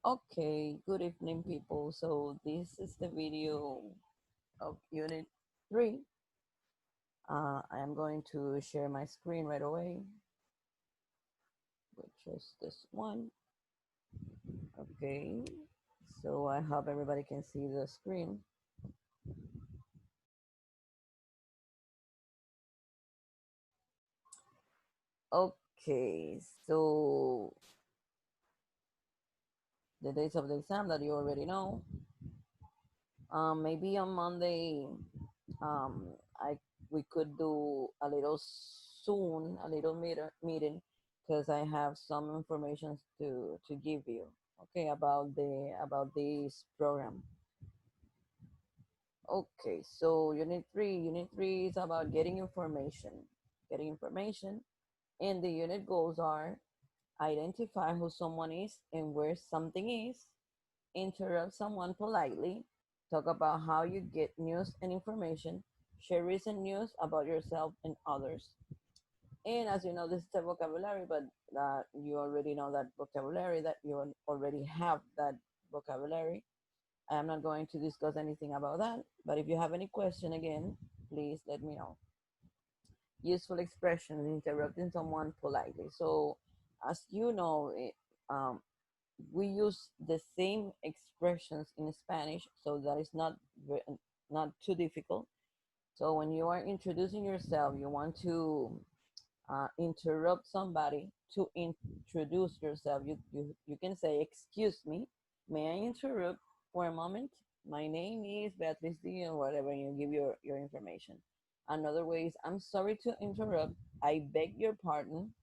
Okay, good evening, people. So this is the video of Unit 3. I am going to share my screen right away, which is this one. Okay, so I hope everybody can see the screen. Okay, so the dates of the exam that you already know. Maybe on Monday, um, I we could do a little soon, a little meeting, because I have some information to give you. Okay, about this program. Okay, so unit three is about getting information, and the unit goals are identify who someone is and where something is, interrupt someone politely, talk about how you get news and information, share recent news about yourself and others. And as you know, this is a vocabulary, but you already know that vocabulary, that you already have that vocabulary. I am not going to discuss anything about that, but if you have any question again, please let me know. Useful expressions, interrupting someone politely. So, as you know, we use the same expressions in Spanish, so that is not too difficult. So when you are introducing yourself, you want to interrupt somebody to introduce yourself. You can say, "Excuse me, may I interrupt for a moment? My name is Beatriz D," or whatever. You give your information. Another way is, "I'm sorry to interrupt. I beg your pardon.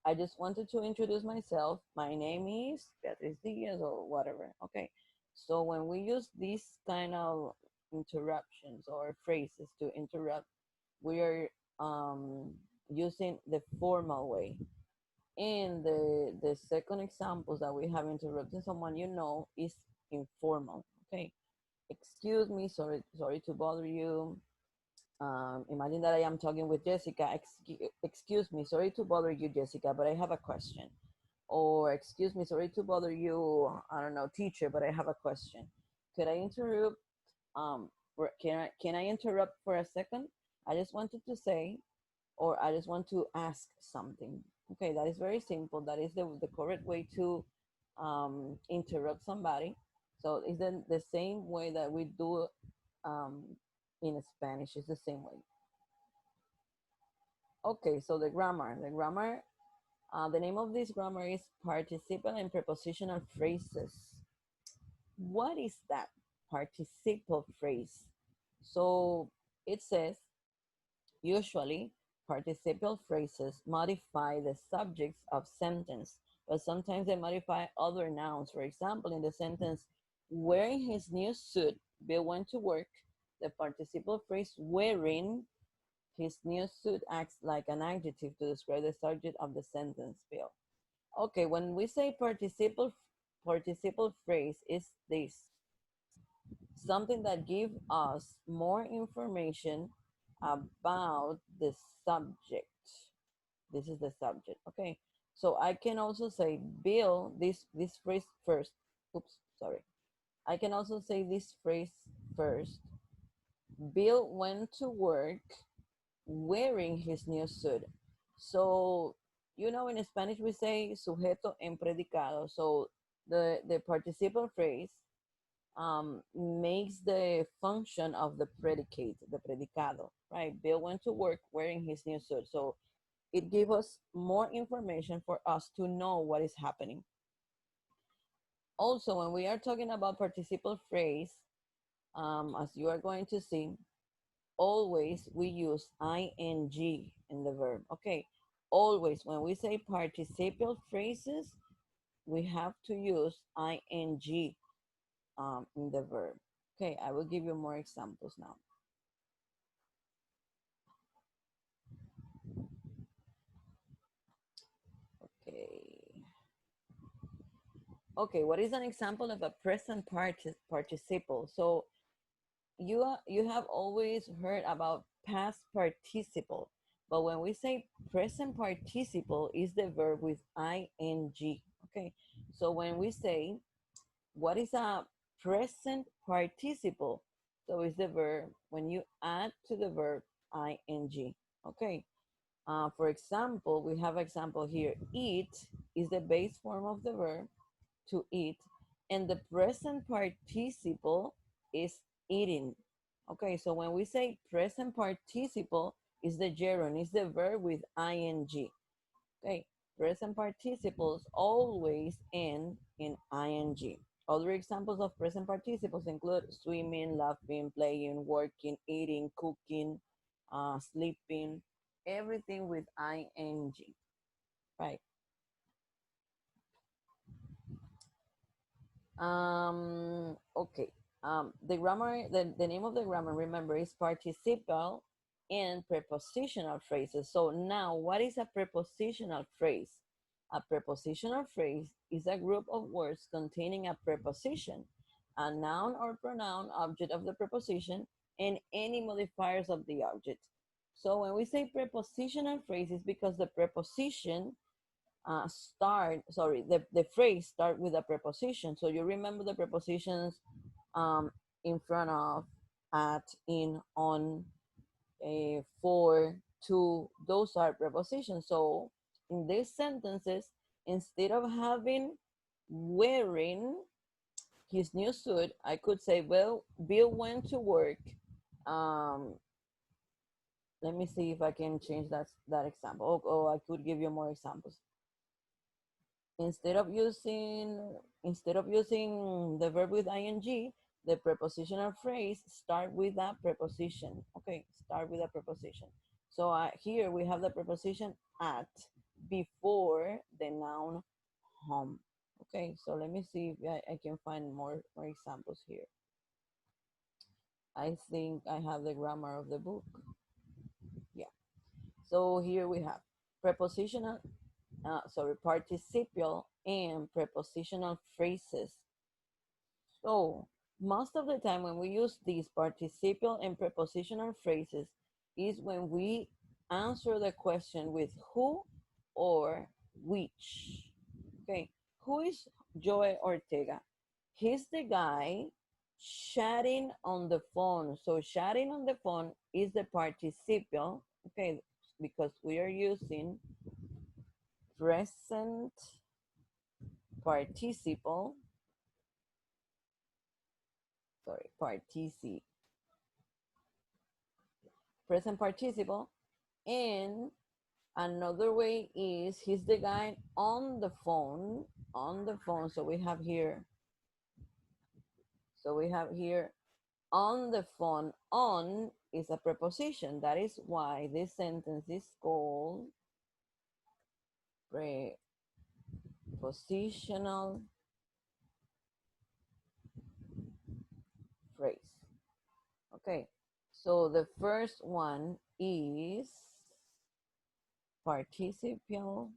I just wanted to introduce myself. My name is Beatriz Diaz," or whatever. Okay. So when we use these kind of interruptions or phrases to interrupt, we are using the formal way. And the second examples that we have interrupting someone is informal. Okay. "Excuse me, sorry to bother you. Imagine that I am talking with Jessica. Excuse me, sorry to bother you, Jessica, but I have a question." Or, "Excuse me, sorry to bother you, I don't know, teacher, but I have a question. Could I interrupt? Can I interrupt for a second? I just wanted to say, or I just want to ask something." Okay, that is very simple. That is the correct way to interrupt somebody. So it's the same way that we do um, in Spanish. It's the same way. Okay, so the name of this grammar is participial and prepositional phrases. What is that participial phrase? So it says, usually participial phrases modify the subjects of sentence, but sometimes they modify other nouns. For example, in the sentence, "Wearing his new suit, Bill went to work," the participial phrase "wearing his new suit" acts like an adjective to describe the subject of the sentence, Bill. Okay, when we say participle phrase is this, something that gives us more information about the subject. This is the subject. Okay. So I can also say Bill, this phrase first. Oops, sorry. I can also say this phrase first. Bill went to work wearing his new suit. So, in Spanish we say sujeto en predicado. So the participle phrase makes the function of the predicate, the predicado, right? Bill went to work wearing his new suit. So it gives us more information for us to know what is happening. Also, when we are talking about participle phrase, as you are going to see, always we use ing in the verb. Okay, always when we say participial phrases, we have to use ing in the verb. Okay, I will give you more examples now. Okay. Okay, what is an example of a present participle? So you have always heard about past participle, but when we say present participle is the verb with ing. Okay, so when we say What is a present participle? So it's the verb when you add to the verb ing. Okay. For example, we have example here. Eat is the base form of the verb to eat, and the present participle is eating. Okay, so when we say present participle, is the gerund, is the verb with ing. Okay, present participles always end in ing. Other examples of present participles include swimming, laughing, playing, working, eating, cooking, sleeping, everything with ing, right? Okay. The grammar, the name of the grammar, remember, is participial and prepositional phrases. So now, what is a prepositional phrase? A prepositional phrase is a group of words containing a preposition, a noun or pronoun, object of the preposition, and any modifiers of the object. So when we say prepositional phrase, it's because the preposition the phrase start with a preposition. So you remember the prepositions um, in front of, at, in, on, for, to, those are prepositions. So in these sentences, instead of having wearing his new suit, I could say, well, Bill went to work. Um, Let me see if I can change that example. I could give you more examples. Instead of using the verb with ing, the prepositional phrase start with a preposition. Okay, start with a preposition. So here we have the preposition at before the noun home. Okay, so let me see if I can find more examples here. I think I have the grammar of the book. Yeah. So here we have prepositional participial and prepositional phrases. So most of the time when we use these participial and prepositional phrases is when we answer the question with who or which. Okay, who is Joe Ortega? He's the guy chatting on the phone. So chatting on the phone is the participial, okay, because we are using present participle, present participle, and another way is he's the guy on the phone, So we have here on the phone. On is a preposition. That is why this sentence is called prepositional phrase. Okay, so the first one is participial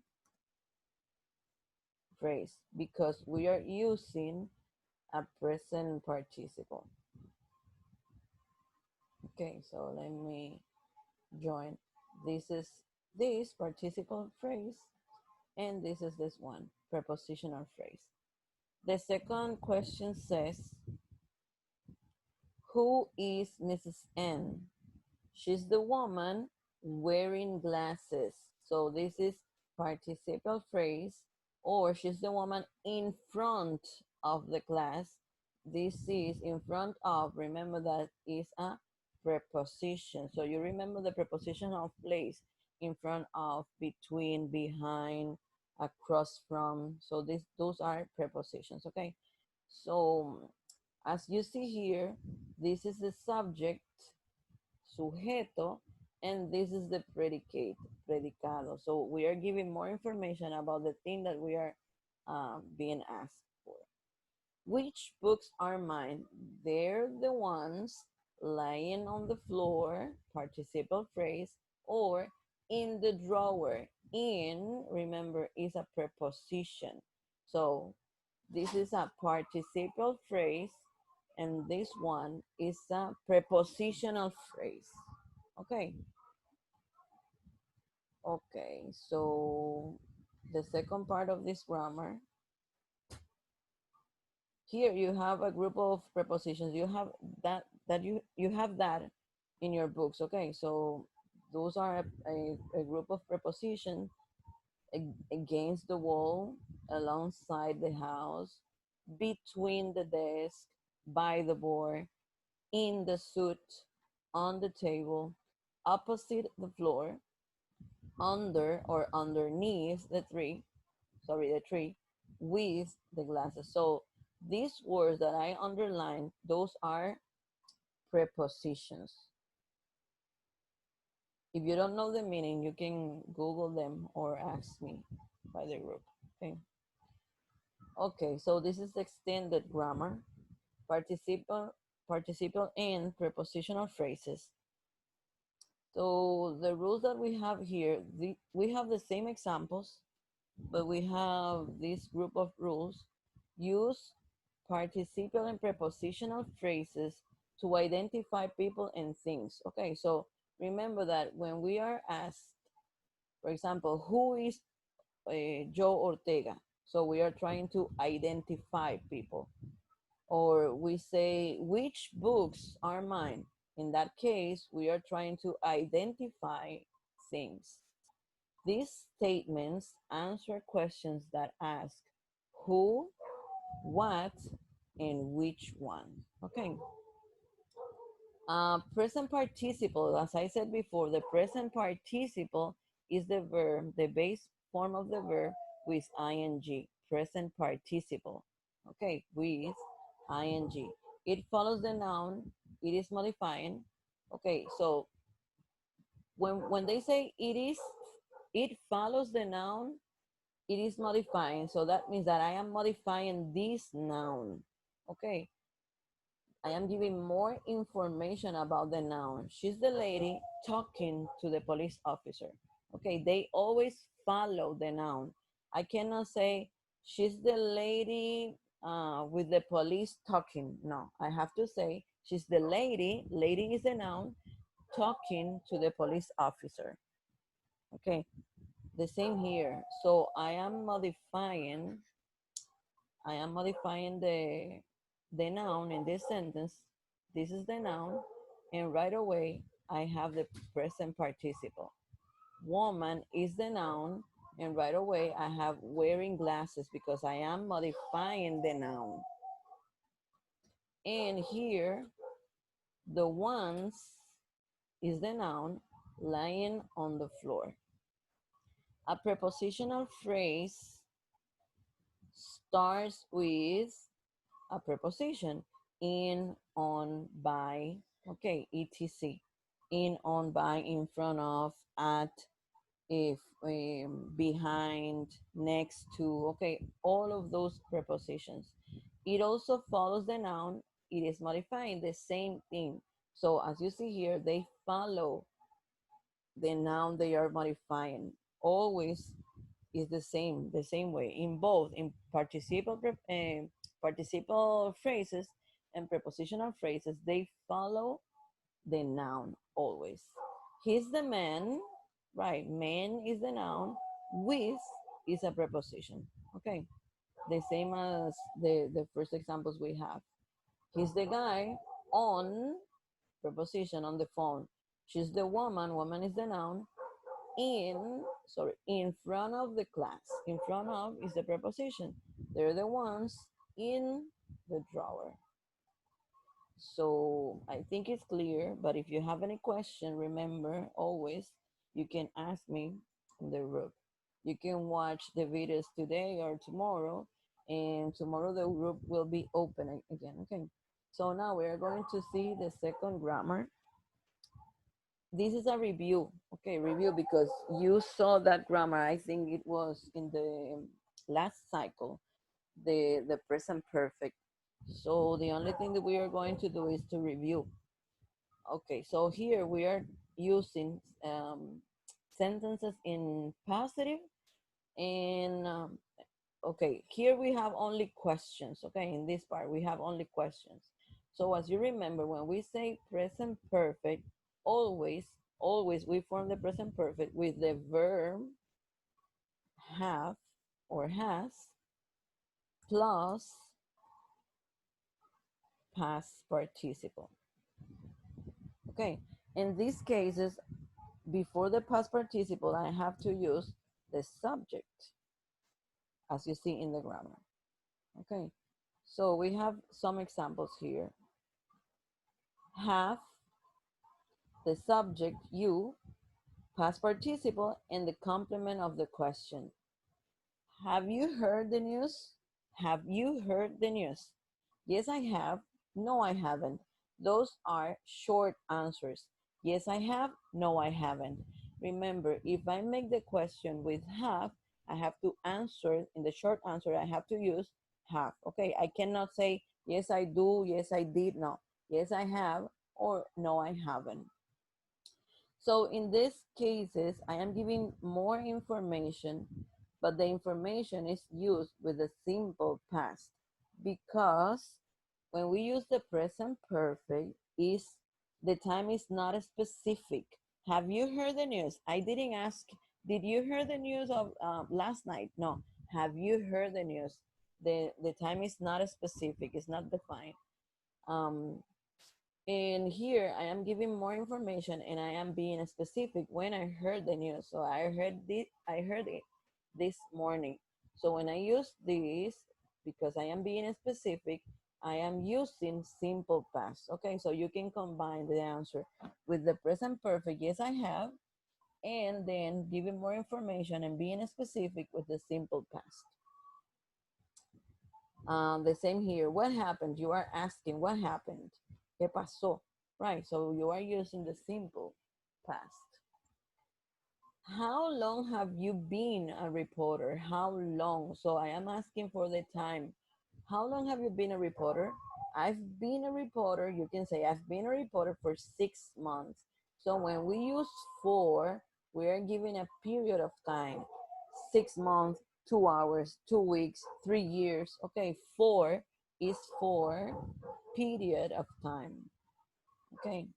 phrase because we are using a present participle. Okay, so let me join. This is this participle phrase, and this is this one, prepositional phrase. The second question says, who is Mrs. N? She's the woman wearing glasses. So this is participial phrase, or she's the woman in front of the class. This is in front of, remember that is a preposition. So you remember the preposition of place, in front of, between, behind, across from. So those are prepositions, okay? So as you see here, this is the subject, sujeto, and this is the predicate, predicado. So we are giving more information about the thing that we are being asked for. Which books are mine? They're the ones lying on the floor, participial phrase, or in the drawer. In, remember, is a preposition. So this is a participial phrase, and this one is a prepositional phrase. Okay. Okay, so the second part of this grammar Here you have a group of prepositions. You have you have that in your books. Okay, so those are a group of prepositions against the wall, alongside the house, between the desk, by the board, in the suit, on the table, opposite the floor, under or underneath the tree, with the glasses. So these words that I underlined, those are prepositions. If you don't know the meaning, you can Google them or ask me by the group. Okay. Okay, so this is extended grammar, participle, participle and prepositional phrases. So the rules that we have here, we have the same examples, but we have this group of rules. Use participial and prepositional phrases to identify people and things. Okay, so remember that when we are asked, for example, who is Joe Ortega? So we are trying to identify people. Or we say, which books are mine? In that case, we are trying to identify things. These statements answer questions that ask who, what, and which one. Okay. Present participle, as I said before, the present participle is the verb, the base form of the verb with ing, present participle. Okay, with ing. It follows the noun, it is modifying. Okay, so when they say it follows the noun, it is modifying. So that means that I am modifying this noun. Okay, I am giving more information about the noun. She's the lady talking to the police officer. Okay, they always follow the noun. I cannot say she's the lady with the police talking. No, I have to say she's the lady, lady is the noun, talking to the police officer. Okay, the same here. So I am modifying the noun in this sentence. This is the noun, and right away I have the present participle. Woman is the noun, and right away I have wearing glasses because I am modifying the noun. And here, the ones is the noun lying on the floor. A prepositional phrase starts with a preposition, in, on, by, okay, etc. In, on, by, in front of, at, if, behind, next to, okay, all of those prepositions. It also follows the noun, it is modifying the same thing. So as you see here, they follow the noun they are modifying. Always is the same way in both in participle phrases and prepositional phrases. They follow the noun always. He's the man, right? Man is the noun. With is a preposition. Okay, the same as the first examples we have. He's the guy on preposition on the phone. She's the woman. Woman is the noun in front of the class. In front of is the preposition. They're the ones in the drawer. So I think it's clear, but if you have any question, remember always you can ask me in the group. You can watch the videos today or tomorrow, and tomorrow the group will be open again. Okay, so now we're going to see the second grammar. This is a review. Okay, review, because you saw that grammar. I think it was in the last cycle, the present perfect. So the only thing that we are going to do is to review. Okay, so here we are using sentences in positive and okay, here we have only questions. Okay, in this part we have only questions. So as you remember, when we say present perfect, always we form the present perfect with the verb have or has plus past participle. Okay, in these cases, before the past participle, I have to use the subject, as you see in the grammar. Okay, so we have some examples here. Have, the subject, you, past participle, and the complement of the question. Have you heard the news? Have you heard the news? Yes, I have. No, I haven't. Those are short answers. Yes, I have. No, I haven't. Remember, if I make the question with have, I have to answer, in the short answer, I have to use have. Okay, I cannot say, yes, I do, yes, I did. No, yes, I have, or no, I haven't. So in these cases, I am giving more information, but the information is used with the simple past, because when we use the present perfect, is the time is not specific. Have you heard the news? I didn't ask, did you hear the news of last night? No. Have you heard the news? The time is not specific, it's not defined. Um, and here I am giving more information and I am being specific when I heard the news. So I heard it this morning. So when I use this, because I am being specific, I am using simple past. Okay, so you can combine the answer with the present perfect, yes I have, and then giving more information and being specific with the simple past. The same here. What happened? You are asking what happened. ¿Qué pasó? Right. So you are using the simple past. How long have you been a reporter? How long? So I am asking for the time. How long have you been a reporter? I've been a reporter. You can say I've been a reporter for 6 months. So when we use for, we are giving a period of time. 6 months, 2 hours, 2 weeks, 3 years. Okay, for is for period of time. Okay.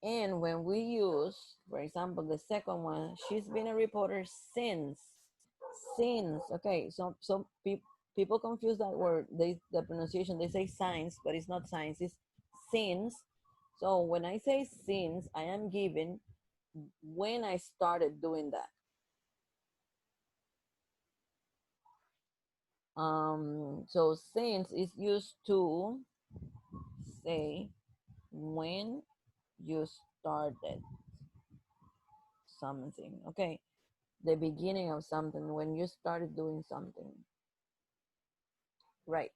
And when we use, for example, the second one, she's been a reporter since. Since. Okay, so people confuse that word. The pronunciation. They say science, but it's not science. It's since. So when I say since, I am giving when I started doing that. So since is used to say when you started something. Okay, the beginning of something, when you started doing something. Right.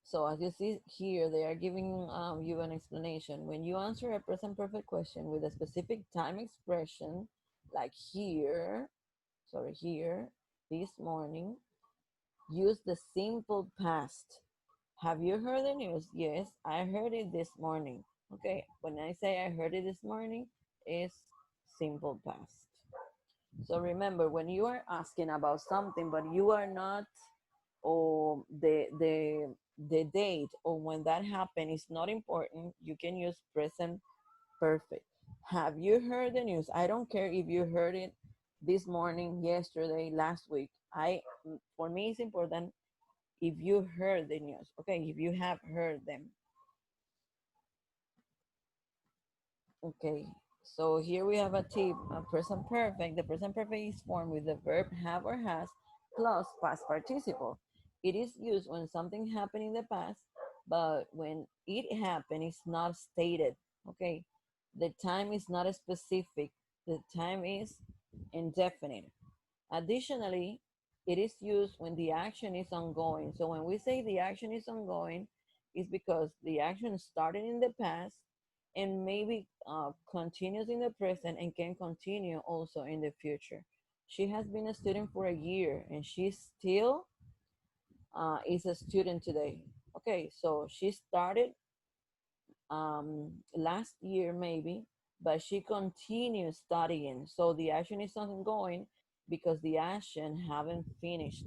So as you see here, they are giving you an explanation. When you answer a present perfect question with a specific time expression, like here, sorry, here, this morning, use the simple past. Have you heard the news? Yes, I heard it this morning. Okay, when I say I heard it this morning, it's simple past. So remember, when you are asking about something, but you are not, or the date or when that happened is not important, you can use present perfect. Have you heard the news? I don't care if you heard it this morning, yesterday, last week. For me, it's important if you heard the news. Okay, if you have heard them. Okay, so here we have a tip, a present perfect. The present perfect is formed with the verb have or has plus past participle. It is used when something happened in the past, but when it happened, it's not stated. Okay, the time is not specific. The time is indefinite. Additionally, it is used when the action is ongoing. So when we say the action is ongoing, it's because the action started in the past and maybe continues in the present and can continue also in the future. She has been a student for a year and she still is a student today. Okay, so she started last year maybe, but she continues studying. So the action is ongoing because the action haven't finished.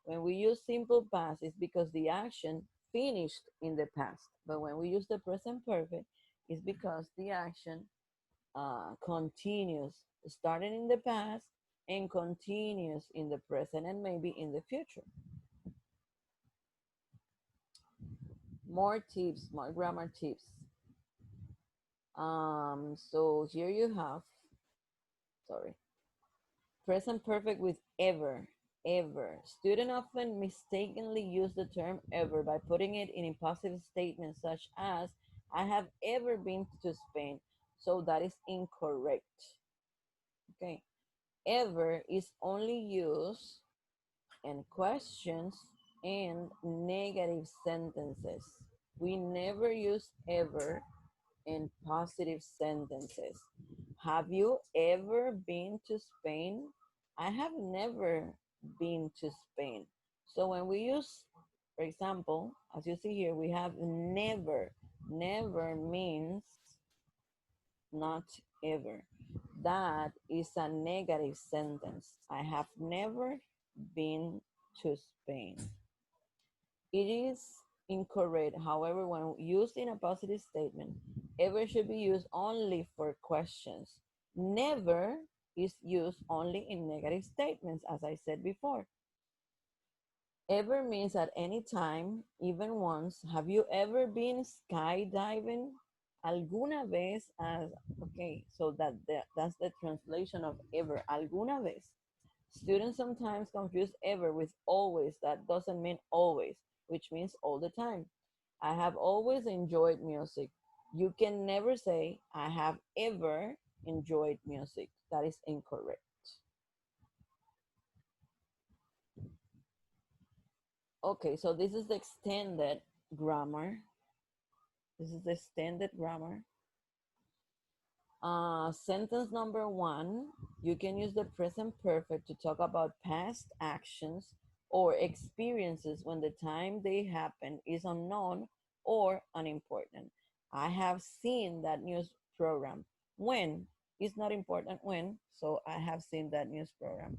When we use simple past, it's because the action finished in the past. But when we use the present perfect, it's because the action continues, starting in the past and continues in the present and maybe in the future. More tips, more grammar tips. So here you have, sorry, present perfect with ever, ever. Students often mistakenly use the term ever by putting it in impulsive statements such as, I have ever been to Spain. So that is incorrect. Okay. Ever is only used in questions and negative sentences. We never use ever in positive sentences. Have you ever been to Spain? I have never been to Spain. So when we use, for example, as you see here, we have never. Never means not ever. That is a negative sentence. I have never been to Spain. It is incorrect. However, when used in a positive statement, ever should be used only for questions. Never is used only in negative statements, as I said before. Ever means at any time, even once. Have you ever been skydiving? Alguna vez, okay, so that's the translation of ever. Alguna vez. Students sometimes confuse ever with always. That doesn't mean always, which means all the time. I have always enjoyed music. You can never say, I have ever enjoyed music. That is incorrect. Okay, so this is the extended grammar. This is the extended grammar. Sentence number one, you can use the present perfect to talk about past actions or experiences when the time they happen is unknown or unimportant. I have seen that news program. When is not important when, so I have seen that news program.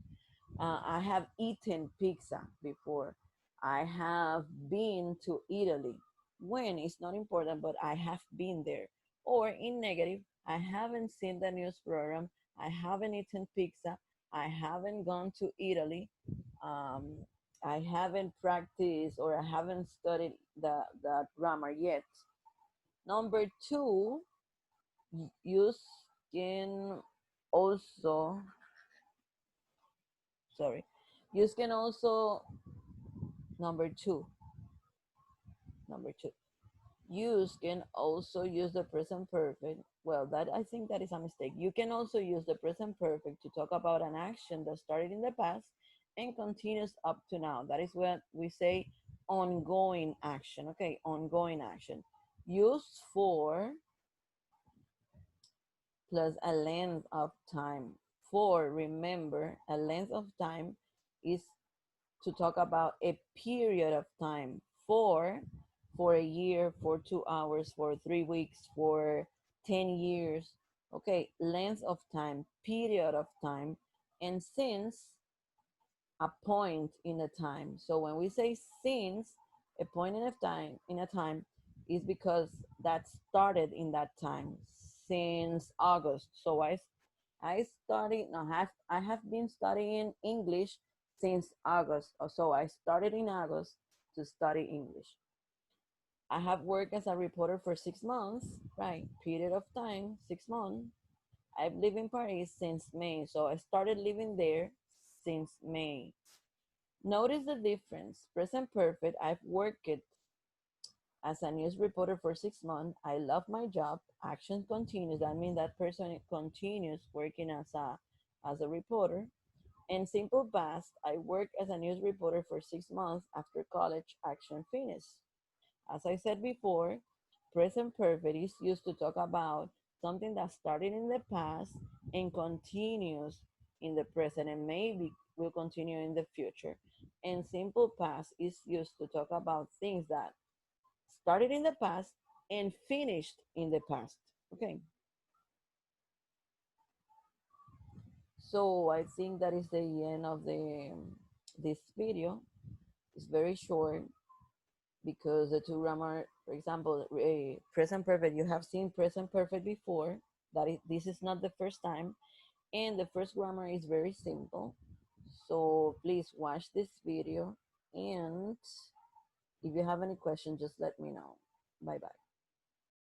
I have eaten pizza before. I have been to Italy. When is not important, but I have been there. Or in negative, I haven't seen the news program. I haven't eaten pizza. I haven't gone to Italy. Um, I haven't practiced or I haven't studied the grammar yet. Number two, you can also, sorry, you can also Number two, number two. Use can also use the present perfect. Well, that I think that is a mistake. You can also use the present perfect to talk about an action that started in the past and continues up to now. That is what we say ongoing action. Okay, ongoing action. Used for plus a length of time. For, remember, a length of time is to talk about a period of time. For a year, for 2 hours, for 3 weeks, for 10 years. Okay, length of time, period of time, and since a point in a time. So when we say since a point in a time is because that started in that time since August. So I studied no I have been studying English since August. So I started in August to study English. I have worked as a reporter for 6 months, right? Period of time, 6 months. I've lived in Paris since May. So I started living there since May. Notice the difference. Present perfect, I've worked as a news reporter for 6 months. I love my job. Action continues. That means that person continues working as a reporter. In simple past, I worked as a news reporter for 6 months after college. Action finished. As I said before, present perfect is used to talk about something that started in the past and continues in the present and maybe will continue in the future. And simple past is used to talk about things that started in the past and finished in the past. Okay. So I think that is the end of the this video. It's very short because the two grammar, for example, present perfect, you have seen present perfect before. This is not the first time, and the first grammar is very simple. So please watch this video and If you have any questions, just let me know. Bye bye.